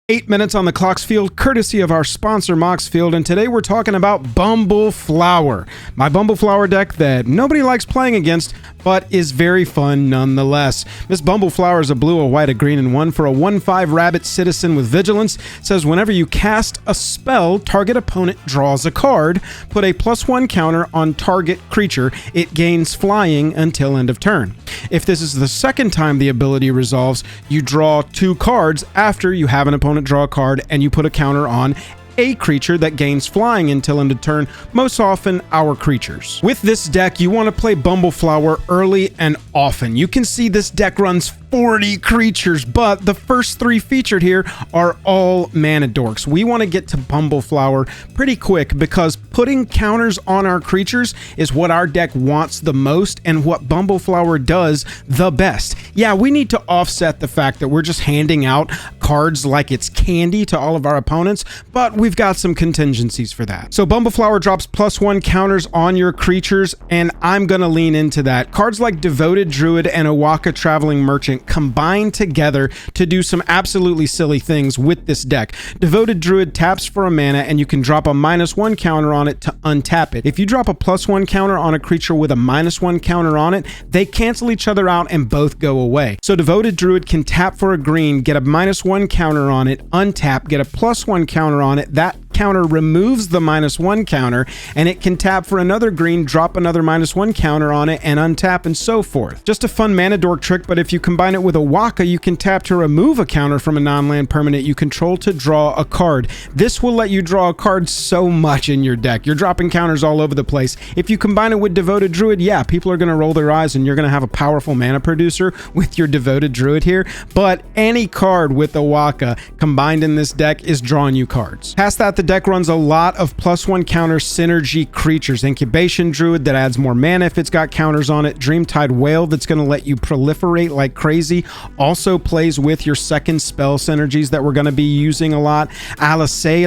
8 minutes on the clock's field, courtesy of our sponsor, Moxfield, and today we're talking about Bumbleflower. My Bumbleflower deck that nobody likes playing against, but is very fun nonetheless. This Bumbleflower is a blue, a white, a green, and one for a 1/5 rabbit citizen with vigilance. It says whenever you cast a spell, target opponent draws a card. Put a +1 counter on target creature. It gains flying until end of turn. If this is the second time the ability resolves, you draw 2 cards after you have an opponent draw a card, and you put a counter on a creature that gains flying until end of turn, most often our creatures. With this deck, you want to play Bumbleflower early and often. You can see this deck runs 40 creatures, but the first 3 featured here are all mana dorks. We want to get to Bumbleflower pretty quick because putting counters on our creatures is what our deck wants the most and what Bumbleflower does the best. Yeah, we need to offset the fact that we're just handing out cards like it's candy to all of our opponents, but we've got some contingencies for that. So Bumbleflower drops +1 counters on your creatures, and I'm gonna lean into that. Cards like Devoted Druid and Owaka Traveling Merchant combine together to do some absolutely silly things with this deck. Devoted Druid taps for a mana, and you can drop a -1 counter on it to untap it. If you drop a +1 counter on a creature with a -1 counter on it, they cancel each other out and both go away. So Devoted Druid can tap for a green, get a -1 counter on it, untap, get a +1 counter on it. That counter removes the -1 counter, and it can tap for another green, drop another -1 counter on it, and untap, and so forth. Just a fun mana dork trick, but if you combine it with Owaka, you can tap to remove a counter from a non-land permanent you control to draw a card. This will let you draw a card so much in your deck. You're dropping counters all over the place. If you combine it with Devoted Druid, yeah, people are going to roll their eyes, and you're going to have a powerful mana producer with your Devoted Druid here, but any card with Owaka combined in this deck is drawing you cards. Past that, the deck runs a lot of +1 counter synergy creatures. Incubation Druid that adds more mana if it's got counters on it. Dreamtide Whale that's going to let you proliferate like crazy. Also plays with your second spell synergies that we're going to be using a lot. Alisay,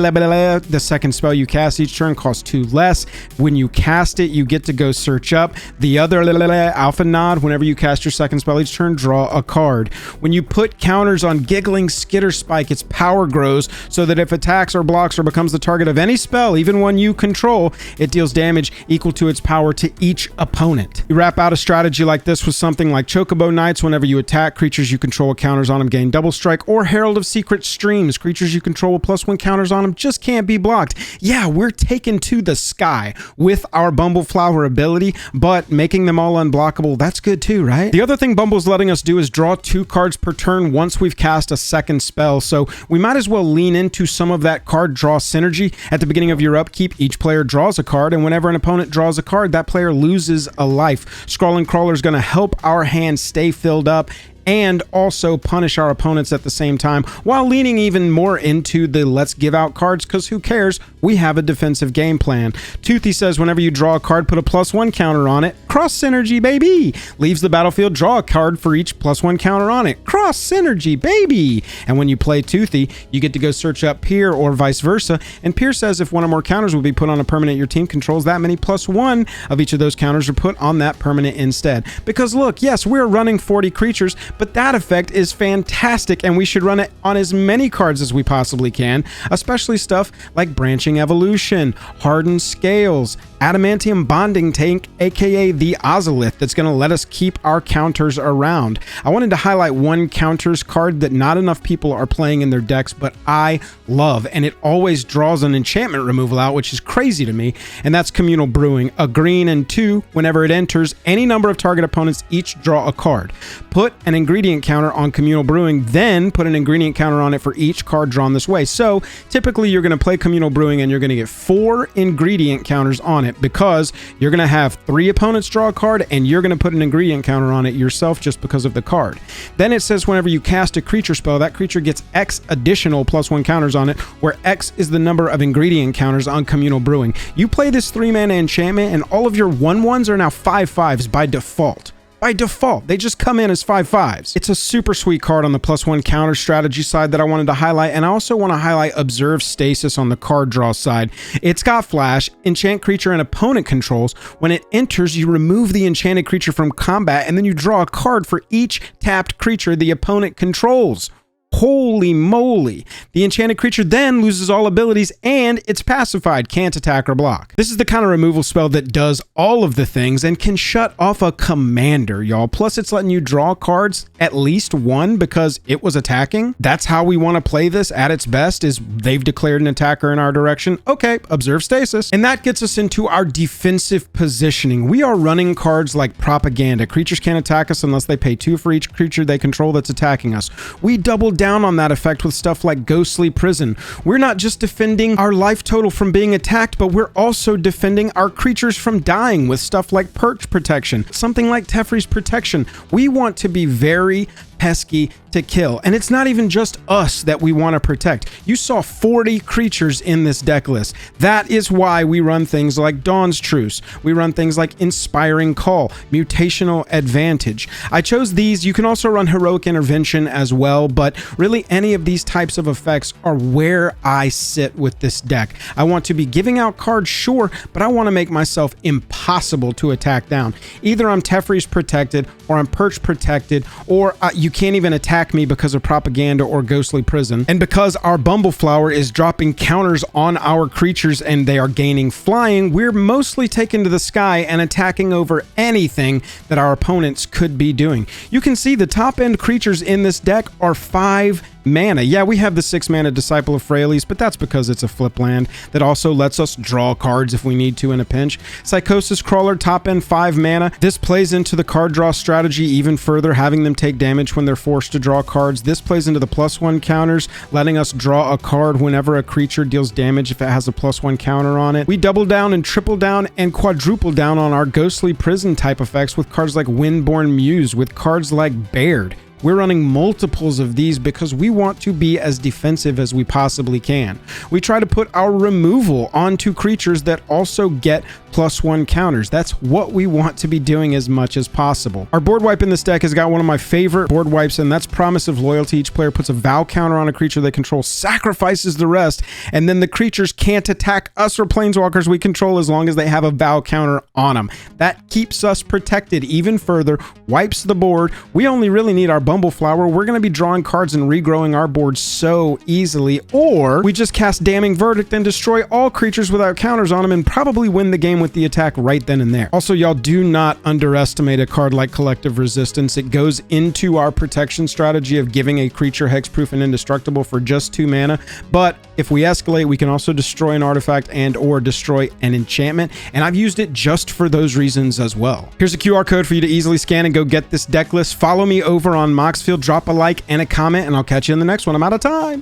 the second spell you cast each turn costs 2 less. When you cast it, you get to go search up. The other Alpha Nod, whenever you cast your second spell each turn, draw a card. When you put counters on Giggling Skitter Spike, its power grows so that if attacks or blocks or becomes the target of any spell, even one you control, it deals damage equal to its power to each opponent. You wrap out a strategy like this with something like Chocobo Knights. Whenever you attack, creatures you control with counters on them gain double strike, or Herald of Secret Streams. Creatures you control with +1 counters on them just can't be blocked. Yeah, we're taken to the sky with our Bumbleflower ability, but making them all unblockable, that's good too, right? The other thing Bumble's letting us do is draw 2 cards per turn once we've cast a second spell, so we might as well lean into some of that card draw synergy. At the beginning of your upkeep, each player draws a card, and whenever an opponent draws a card, that player loses a life. Scrawling Crawler is going to help our hand stay filled up and also punish our opponents at the same time, while leaning even more into the let's give out cards, because who cares? We have a defensive game plan. Toothy says whenever you draw a card, put a +1 counter on it. Cross synergy, baby! Leaves the battlefield, draw a card for each +1 counter on it. Cross synergy, baby! And when you play Toothy, you get to go search up Pier or vice versa, and Pier says if one or more counters will be put on a permanent your team controls, that many +1 of each of those counters are put on that permanent instead. Because look, yes, we're running 40 creatures, but that effect is fantastic, and we should run it on as many cards as we possibly can, especially stuff like Branching Evolution, Hardened Scales, Adamantium Bonding Tank, aka the Ozolith, that's going to let us keep our counters around. I wanted to highlight one counters card that not enough people are playing in their decks, but I love, and it always draws an enchantment removal out, which is crazy to me, and that's Communal Brewing. A green and 2, whenever it enters, any number of target opponents each draw a card. Put an ingredient counter on Communal Brewing, then put an ingredient counter on it for each card drawn this way. So typically you're going to play Communal Brewing and you're going to get 4 ingredient counters on it, because you're going to have 3 opponents draw a card and you're going to put an ingredient counter on it yourself just because of the card. Then it says whenever you cast a creature spell, that creature gets X additional +1 counters on it, where X is the number of ingredient counters on Communal Brewing. You play this 3-mana enchantment and all of your 1/1s are now 5/5s by default. By default, they just come in as 5/5s. It's a super sweet card on the +1 counter strategy side that I wanted to highlight, and I also want to highlight Observe Stasis on the card draw side. It's got flash, enchant creature and opponent controls. When it enters, you remove the enchanted creature from combat, and then you draw a card for each tapped creature the opponent controls. Holy moly. The enchanted creature then loses all abilities and it's pacified, can't attack or block. This is the kind of removal spell that does all of the things and can shut off a commander, y'all. Plus it's letting you draw cards, at least one, because it was attacking. That's how we want to play this at its best, is they've declared an attacker in our direction. Okay, observe stasis. And that gets us into our defensive positioning. We are running cards like Propaganda. Creatures can't attack us unless they pay 2 for each creature they control that's attacking us. We double down on that effect with stuff like Ghostly Prison. We're not just defending our life total from being attacked, but we're also defending our creatures from dying with stuff like Perch Protection, something like Teferi's Protection. We want to be very pesky to kill. And it's not even just us that we want to protect. You saw 40 creatures in this deck list. That is why we run things like Dawn's Truce. We run things like Inspiring Call, Mutational Advantage. I chose these. You can also run Heroic Intervention as well, but really any of these types of effects are where I sit with this deck. I want to be giving out cards, sure, but I want to make myself impossible to attack down. Either I'm Teferi's protected, or I'm Perch protected, or you can't even attack me because of Propaganda or Ghostly Prison. And because our Bumbleflower is dropping counters on our creatures and they are gaining flying, we're mostly taken to the sky and attacking over anything that our opponents could be doing. You can see the top end creatures in this deck are 5 mana. Yeah, we have the 6 mana Disciple of Freyalise, but that's because it's a flip land that also lets us draw cards if we need to in a pinch. Psychosis Crawler, top end 5 mana. This plays into the card draw strategy even further, having them take damage when they're forced to draw cards. This plays into the +1 counters, letting us draw a card whenever a creature deals damage if it has a +1 counter on it. We double down and triple down and quadruple down on our Ghostly Prison type effects with cards like Windborn Muse, with cards like Baird. We're running multiples of these because we want to be as defensive as we possibly can. We try to put our removal onto creatures that also get +1 counters. That's what we want to be doing as much as possible. Our board wipe in this deck has got one of my favorite board wipes, and that's Promise of Loyalty. Each player puts a vow counter on a creature they control, sacrifices the rest, and then the creatures can't attack us or planeswalkers we control as long as they have a vow counter on them. That keeps us protected even further, wipes the board. We only really need our Bumbleflower. We're going to be drawing cards and regrowing our board so easily, or we just cast Damning Verdict and destroy all creatures without counters on them and probably win the game with the attack right then and there. Also, y'all do not underestimate a card like Collective Resistance. It goes into our protection strategy of giving a creature hexproof and indestructible for just 2 mana, but if we escalate, we can also destroy an artifact and or destroy an enchantment, and I've used it just for those reasons as well. Here's a QR code for you to easily scan and go get this deck list. Follow me over on Moxfield, drop a like and a comment, and I'll catch you in the next one. I'm out of time.